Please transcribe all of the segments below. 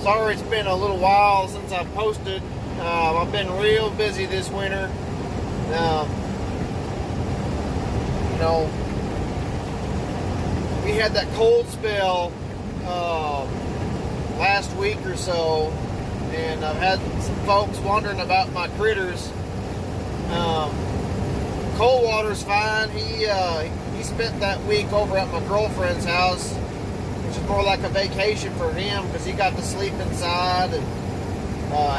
Sorry it's been a little while since I posted. I've been real busy this winter. You know, we had that cold spell last week or so, and I've had some folks wondering about my critters. Coldwater's fine. He spent that week over at my girlfriend's house, which is more like a vacation for him because he got to sleep inside and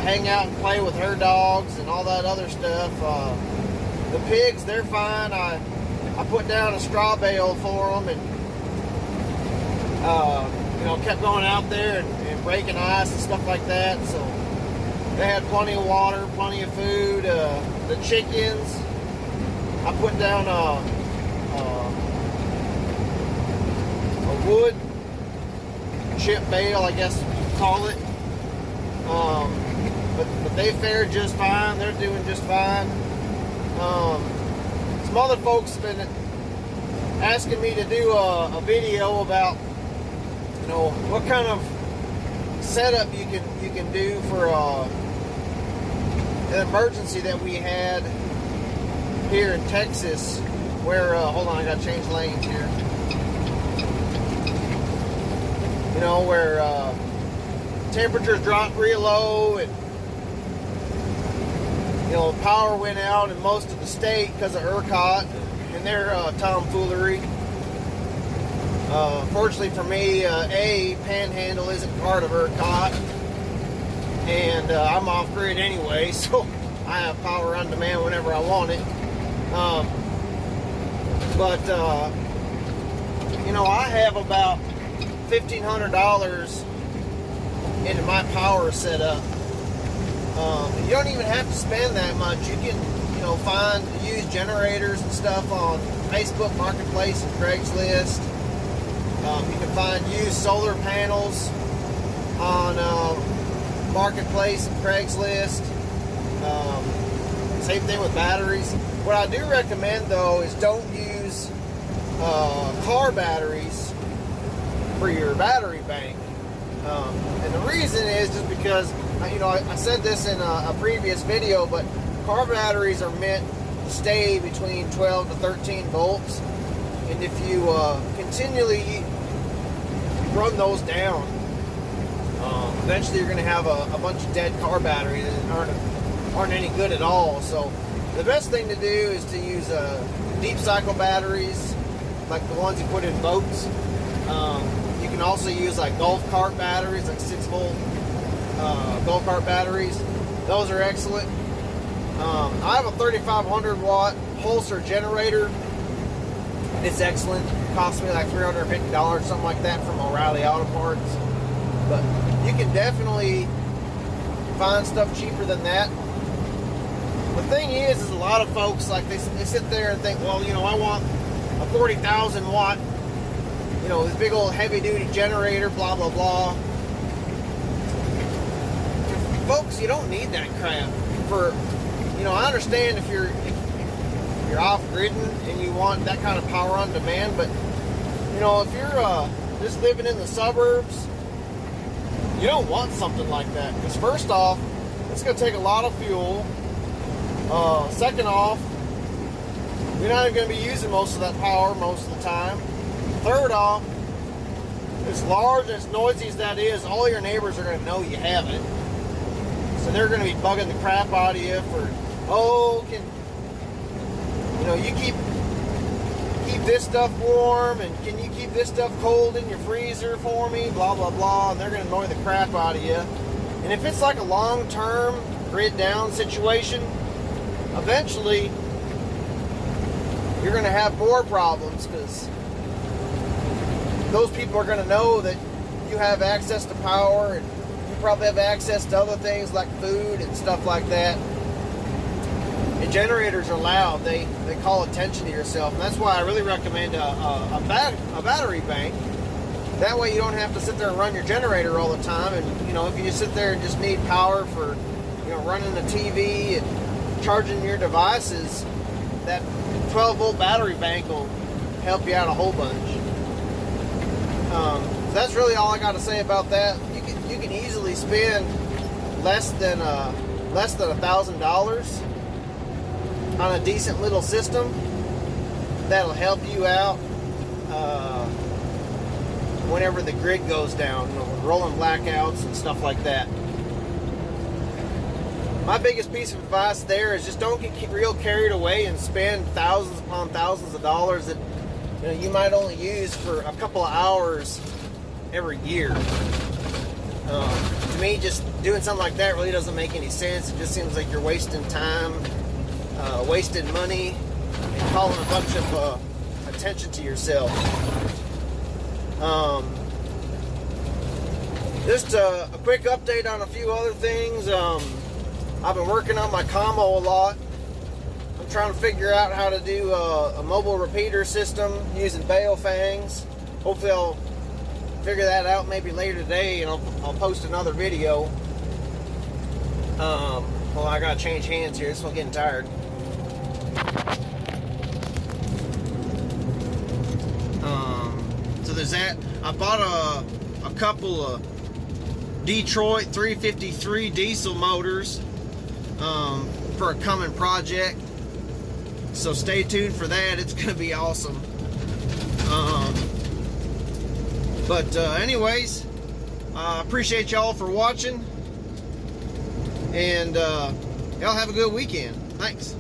hang out and play with her dogs and all that other stuff. The pigs, they're fine. I put down a straw bale for them and kept going out there and breaking ice and stuff like that. So they had plenty of water, plenty of food. The chickens, I put down a wood chip bale, I guess you call it. But they fared just fine. They're doing just fine. Some other folks have been asking me to do a video about, what kind of setup you can do for an emergency that we had here in Texas, where hold on, I gotta change lanes here. Where temperatures dropped real low and power went out in most of the state because of ERCOT and their tomfoolery. Fortunately for me, Panhandle isn't part of ERCOT, and I'm off grid anyway, so I have power on demand whenever I want it. I have about $1,500 into my power setup. You don't even have to spend that much. You can, find used generators and stuff on Facebook Marketplace and Craigslist. You can find used solar panels on Marketplace and Craigslist. Same thing with batteries. What I do recommend, though, is don't use car batteries for your battery bank. And the reason is just because, I said this in a previous video, but car batteries are meant to stay between 12 to 13 volts. And if you continually run those down, eventually you're going to have a bunch of dead car batteries that aren't any good at all. So the best thing to do is to use deep cycle batteries, like the ones you put in boats. You can also use like golf cart batteries, like 6-volt golf cart batteries. Those are excellent. I have a 3,500 watt Pulsar generator. It's excellent. It cost me like $350, something like that, from O'Reilly Auto Parts. But you can definitely find stuff cheaper than that. The thing is a lot of folks, like, they sit there and think, well, I want a 40,000 watt, this big old heavy duty generator, blah blah blah. Folks, you don't need that crap. I understand if you're off gridding and you want that kind of power on demand, but if you're just living in the suburbs, you don't want something like that. Because first off, it's going to take a lot of fuel. Second off, you're not even going to be using most of that power most of the time. Third off, as large and as noisy as that is, all your neighbors are going to know you have it. So they're going to be bugging the crap out of you for, you keep this stuff warm, and can you keep this stuff cold in your freezer for me, blah blah blah, and they're going to annoy the crap out of you. And if it's like a long-term grid down situation, eventually you're going to have more problems, because those people are going to know that you have access to power, and you probably have access to other things like food and stuff like that. And generators are loud. They call attention to yourself. And that's why I really recommend a battery bank. That way you don't have to sit there and run your generator all the time. And, if you just sit there and just need power for, running the TV and charging your devices, that 12-volt battery bank will help you out a whole bunch. So that's really all I got to say about that. You you can easily spend less than $1,000 on a decent little system that'll help you out whenever the grid goes down, you know, rolling blackouts and stuff like that. My biggest piece of advice there is just don't get real carried away and spend thousands upon thousands of dollars that, you know, you might only use for a couple of hours every year. To me, just doing something like that really doesn't make any sense. It just seems like you're wasting time, wasting money, and calling a bunch of attention to yourself. Just a quick update on a few other things. I've been working on my combo a lot. I'm trying to figure out how to do a mobile repeater system using Baofangs. Hopefully I'll figure that out maybe later today, and I'll post another video. Well, I gotta change hands here, so I'm getting tired. So there's that. I bought a couple of Detroit 353 diesel motors for a coming project, so stay tuned for that. It's gonna be awesome. Anyways, I appreciate y'all for watching, and y'all have a good weekend. Thanks.